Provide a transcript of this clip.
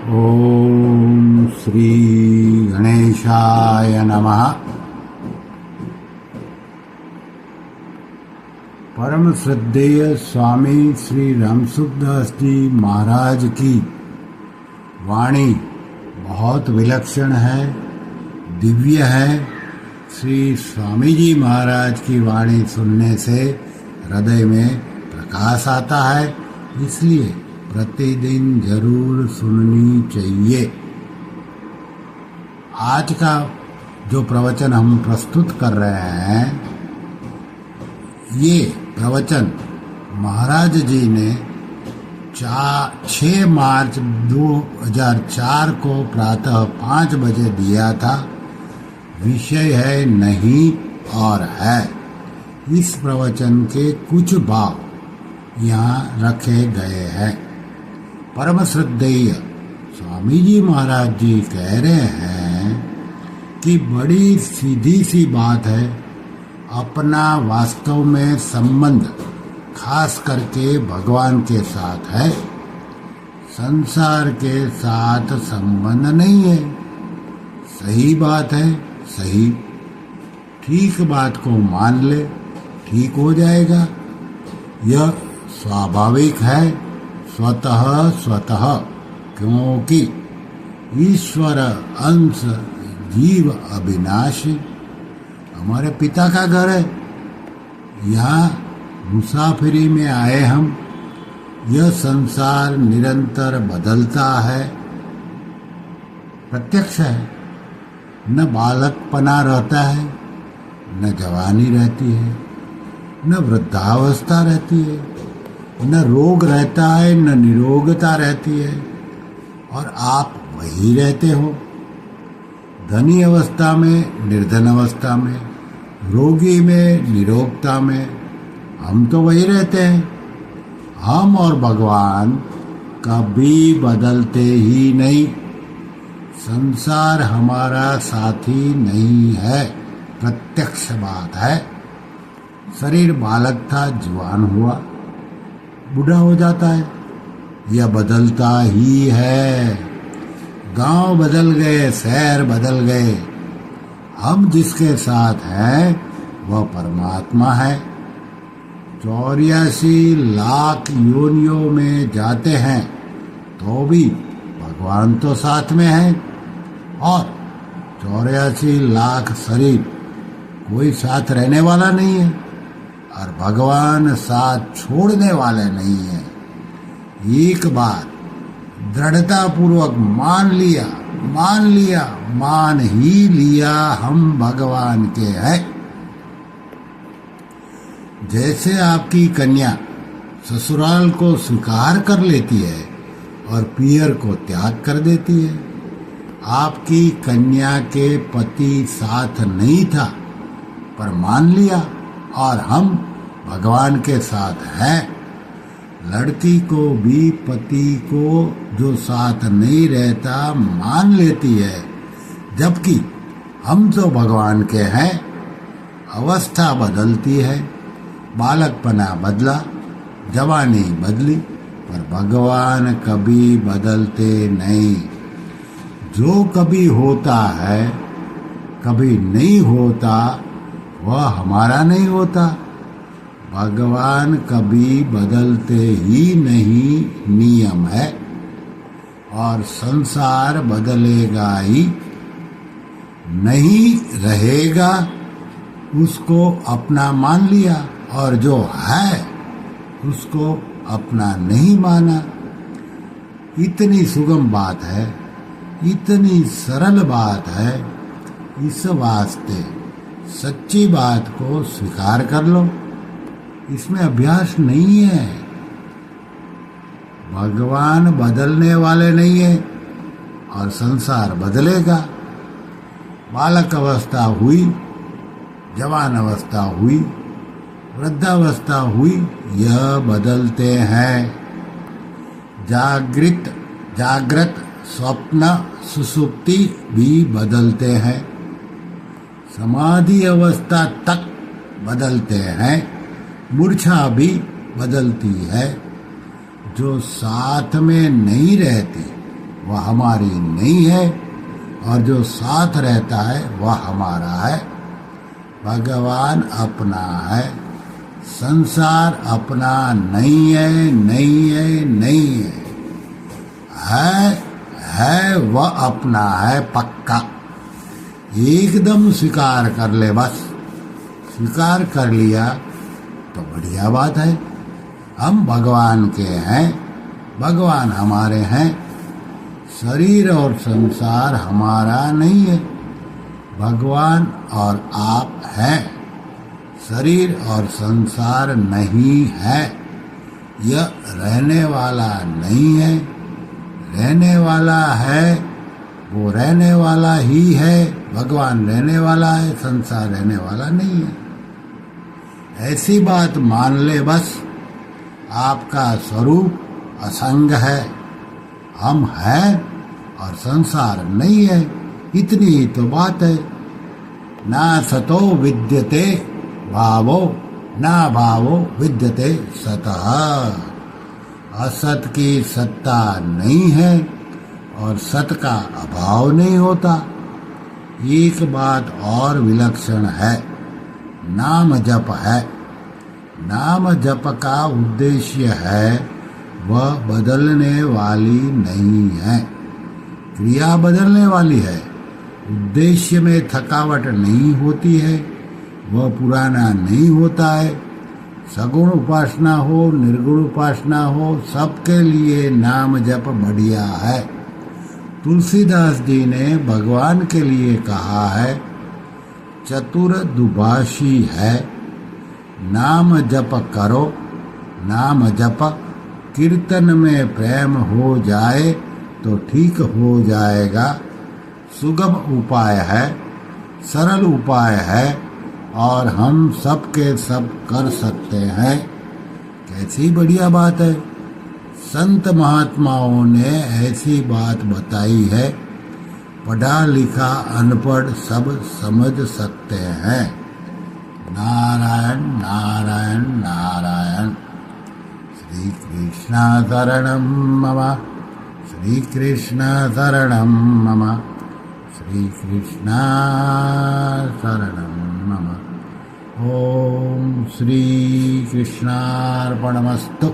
ओम श्री गणेशाय नमः। परम श्रद्धेय स्वामी श्री रामसुखदास जी महाराज की वाणी बहुत विलक्षण है, दिव्य है। श्री स्वामी जी महाराज की वाणी सुनने से हृदय में प्रकाश आता है, इसलिए प्रतिदिन जरूर सुननी चाहिए। आज का जो प्रवचन हम प्रस्तुत कर रहे हैं, ये प्रवचन महाराज जी ने 6 मार्च 2004 को प्रातः 5 बजे दिया था। विषय है नहीं और है। इस प्रवचन के कुछ भाव यहाँ रखे गए हैं। परम श्रद्धेय स्वामी जी महाराज जी कह रहे हैं कि बड़ी सीधी सी बात है, अपना वास्तव में संबंध खास करके भगवान के साथ है, संसार के साथ संबंध नहीं है। सही बात है, सही ठीक बात को मान ले, ठीक हो जाएगा। यह स्वाभाविक है, स्वतः, क्योंकि ईश्वर अंश जीव अविनाशी। हमारे पिता का घर है, यहाँ मुसाफिरी में आए हम। यह संसार निरंतर बदलता है, प्रत्यक्ष है। न बालकपना रहता है, न जवानी रहती है, न वृद्धावस्था रहती है, न रोग रहता है, न निरोगता रहती है, और आप वही रहते हो। धनी अवस्था में, निर्धन अवस्था में, रोगी में, निरोगता में, हम तो वही रहते हैं। हम और भगवान कभी बदलते ही नहीं। संसार हमारा साथी नहीं है, प्रत्यक्ष बात है। शरीर बालक था, जवान हुआ, बूढ़ा हो जाता है, यह बदलता ही है। गांव बदल गए, शहर बदल गए, हम जिसके साथ हैं वह परमात्मा है। 84 लाख योनियों में जाते हैं तो भी भगवान तो साथ में है, और 84 लाख शरीर कोई साथ रहने वाला नहीं है, और भगवान साथ छोड़ने वाले नहीं है। एक बार दृढ़ता पूर्वक मान ही लिया, हम भगवान के हैं। जैसे आपकी कन्या ससुराल को स्वीकार कर लेती है और पियर को त्याग कर देती है, आपकी कन्या के पति साथ नहीं था पर मान लिया, और हम भगवान के साथ हैं। लड़की को भी पति को जो साथ नहीं रहता मान लेती है, जबकि हम तो भगवान के हैं। अवस्था बदलती है, बालकपना बदला, जवानी बदली, पर भगवान कभी बदलते नहीं। जो कभी होता है, कभी नहीं होता, वह हमारा नहीं होता। भगवान कभी बदलते ही नहीं, नियम है। और संसार बदलेगा ही नहीं, रहेगा। उसको अपना मान लिया, और जो है उसको अपना नहीं माना। इतनी सुगम बात है, इतनी सरल बात है। इस वास्ते सच्ची बात को स्वीकार कर लो, इसमें अभ्यास नहीं है। भगवान बदलने वाले नहीं है, और संसार बदलेगा। बालक अवस्था हुई, जवान अवस्था हुई, वृद्धावस्था हुई, यह बदलते हैं। जागृत स्वप्न सुसुप्ति भी बदलते हैं। समाधि अवस्था तक बदलते हैं। मूर्छा भी बदलती है। जो साथ में नहीं रहती वह हमारी नहीं है, और जो साथ रहता है वह हमारा है। भगवान अपना है, संसार अपना नहीं है, नहीं है, नहीं है वह अपना है पक्का। एकदम स्वीकार कर ले, बस स्वीकार कर लिया तो बढ़िया बात है। हम भगवान के हैं, भगवान हमारे हैं। शरीर और संसार हमारा नहीं है, भगवान और आप हैं। शरीर और संसार नहीं है, यह रहने वाला नहीं है। रहने वाला है, वो रहने वाला ही है। भगवान रहने वाला है, संसार रहने वाला नहीं है। ऐसी बात मान ले बस। आपका स्वरूप असंग है, हम हैं और संसार नहीं है, इतनी ही तो बात है। ना सतो विद्यते भावो, ना भावो विद्यते सतः। असत की सत्ता नहीं है और सत का अभाव नहीं होता। एक बात और विलक्षण है, नाम जप है। नाम जप का उद्देश्य है, वह बदलने वाली नहीं है। क्रिया बदलने वाली है, उद्देश्य में थकावट नहीं होती है, वह पुराना नहीं होता है। सगुण उपासना हो, निर्गुण उपासना हो, सबके लिए नाम जप बढ़िया है। तुलसीदास जी ने भगवान के लिए कहा है, चतुर दुभाषी है, नाम जप करो। नाम जप कीर्तन में प्रेम हो जाए तो ठीक हो जाएगा। सुगम उपाय है, सरल उपाय है, और हम सब के सब कर सकते हैं। कैसी बढ़िया बात है। संत महात्माओं ने ऐसी बात बताई है, पढ़ा लिखा अनपढ़ सब समझ सकते हैं। नारायण नारायण नारायण। श्री कृष्ण शरणं मम, श्री कृष्ण शरणं मम, श्री कृष्ण शरणं मम। ओम श्री कृष्णार्पणमस्तु।